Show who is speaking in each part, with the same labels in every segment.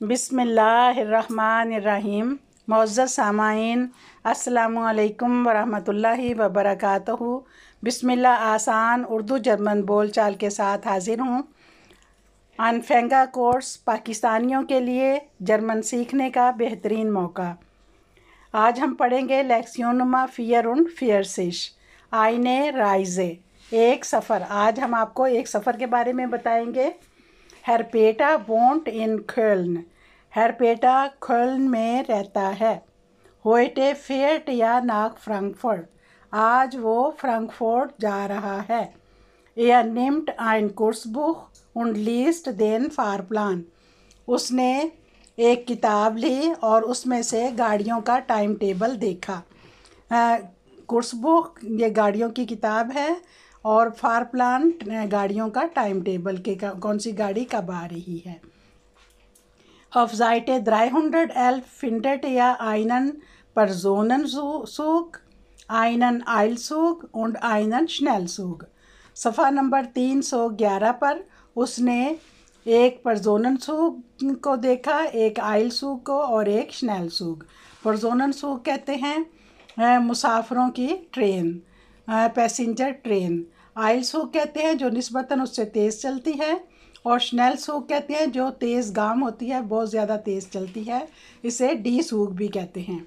Speaker 1: बिस्मिल्लाहिर्रहमानिर्रहीम। मुअज़्ज़ज़ सामाईन, अस्सलामुअलैकुम वरहमतुल्लाहि वबरकातुहू। बिस्मिल्लाह आसान उर्दू जर्मन बोलचाल के साथ हाजिर हूँ। अनफेंगा कोर्स पाकिस्तानियों के लिए जर्मन सीखने का बेहतरीन मौका। आज हम पढ़ेंगे लेक्सियोनुमा फियर und फियरसिश आइने राइज़े, एक सफ़र। आज हम आपको एक सफ़र के बारे में बताएंगे। हर पेटा वोंट इन खोल्न, हर पेटा खोल्न में रहता है। होइटे फेट या नाक फ्रैंकफर्ट, आज वो फ्रैंकफर्ट जा रहा है। Er nimmt ein Kursbuch und liest den Fahrplan, उसने एक किताब ली और उसमें से गाड़ियों का टाइम टेबल देखा। कुर्सबुक ये गाड़ियों की किताब है और फार प्लान गाड़ियों का टाइम टेबल के कौन सी गाड़ी कब आ रही है। Auf Seite 311 findet ihr einen Personenzug, einen Eilzug und einen Schnellzug। सफ़ा नंबर 311 पर उसने एक पर्जोननसूग को देखा, एक आइलसूग को और एक स्नेलसूग। पर्जोननसूग कहते हैं मुसाफिरों की ट्रेन, पैसेंजर ट्रेन। आइलसूग कहते हैं जो निस्बतन उससे तेज़ चलती है, और स्नेलसूग कहते हैं जो तेज़ गाम होती है, बहुत ज़्यादा तेज़ चलती है, इसे डी सूग भी कहते हैं।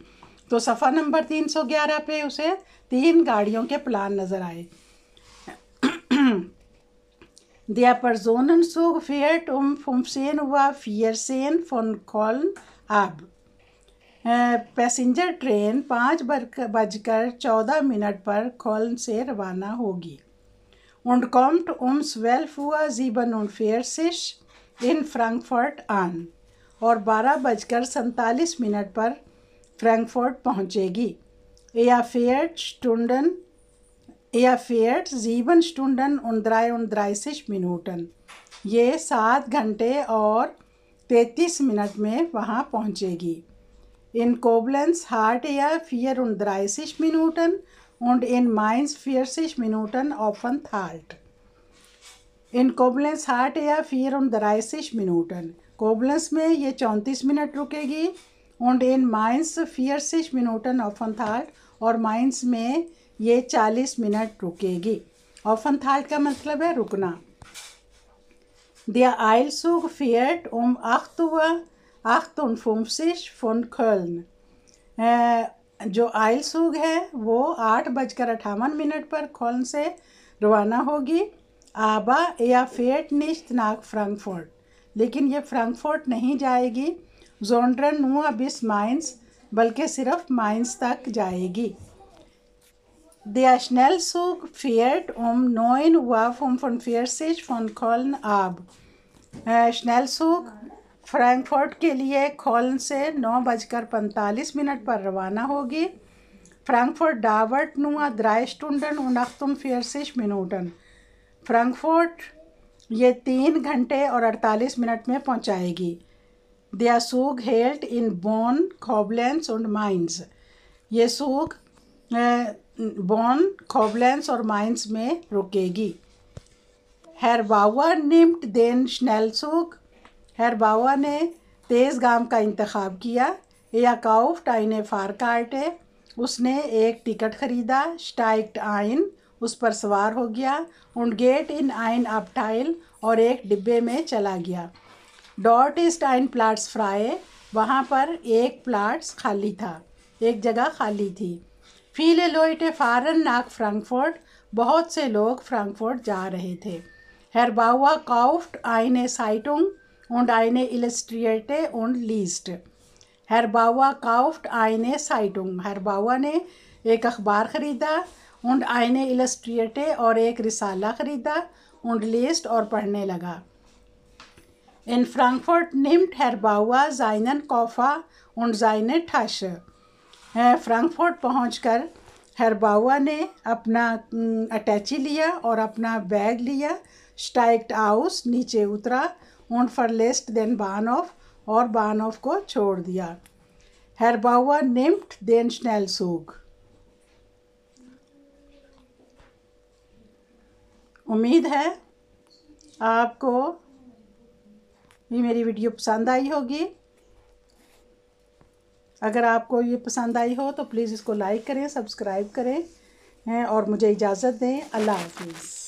Speaker 1: तो सफ़ा नंबर 311 पे उसे 3 गाड़ियों के प्लान नज़र आए। Der Personenzug fährt um 15:14 von Köln ab। Passenger train 5:14 पर खोल्न से रवाना होगी। Und kommt um 12:47 in Frankfurt an, और 12:47 पर फ्रैंकफर्ट पहुँचेगी। Er fährt 7 Stunden und 33 Minuten, ये 7 घंटे और 33 मिनट में वहाँ पहुँचेगी। In Koblenz hat er 34 Minuten und in Mainz 40 Minuten Aufenthalt। In Koblenz hat er 34 Minuten, कोबलेंस में ये 34 मिनट रुकेगी। und in Mainz 40 Minuten Aufenthalt, और माइंस में ये 40 मिनट रुकेगी। Aufenthalt का मतलब है रुकना। Der Eilzug fährt um 8:58 von Köln। जो आइलसूग है वो 8:58 पर खोल्न से रवाना होगी। आबा या फेट निश्त नाक फ्रैंकफर्ट, लेकिन ये फ्रैंकफर्ट नहीं जाएगी। जोंड्रन नुआ बिस माइंस, बल्कि सिर्फ माइंस तक जाएगी। Der Schnellzug fährt um 9:45 von Köln ab। स्नेलसूग Frankfurt के लिए खोल्न से 9:45 पर रवाना होगी। फ्रैंकफर्ट डावर्ट नुआ 3 Stunden und 48 Minuten, फ्रैंकफर्ट ये 3 घंटे और 48 मिनट में पहुंचाएगी। Der Zug hält in Bonn, Koblenz und Mainz, ये सूग बॉन, कोबलेंस और माइंस में रुकेगी। Herr Bauer nimmt den Schnellzug, Herr Bauer ने तेज़ गाम का इंतखाब किया। Er kauft eine Fahrkarte, उसने एक टिकट ख़रीदा। Steigt ein, उस पर सवार हो गया। und geht in ein Abteil, और एक डिब्बे में चला गया। Dort ist ein Platz frei, वहाँ पर एक प्लाट्स खाली था, एक जगह खाली थी। Viele Leute fahren nach Frankfurt, बहुत से लोग फ्रैंकफर्ट जा रहे थे। Herr Bauer kauft eine Zeitung und eine Illustrierte und liest। Herr Bauer kauft eine Zeitung, Herr Bauer ने एक अखबार ख़रीदा। und eine Illustrierte, और एक रिसाला ख़रीदा। und liest, और पढ़ने लगा। In Frankfurt nimmt Herr Bauer seinen Koffer und seine Tasche। Frankfurt पहुंचकर हर बाउआ ने अपना अटैची लिया और अपना बैग लिया। स्टाइक्ट आउस, नीचे उतरा। und verlässt den Bahnhof, और बानोफ को छोड़ दिया। हर बाउआ nimmt den Schnellzug। उम्मीद है आपको ये मेरी वीडियो पसंद आई होगी। अगर आपको ये पसंद आई हो तो प्लीज़ इसको लाइक करें, सब्सक्राइब करें और मुझे इजाज़त दें। अल्लाह हाफिज़।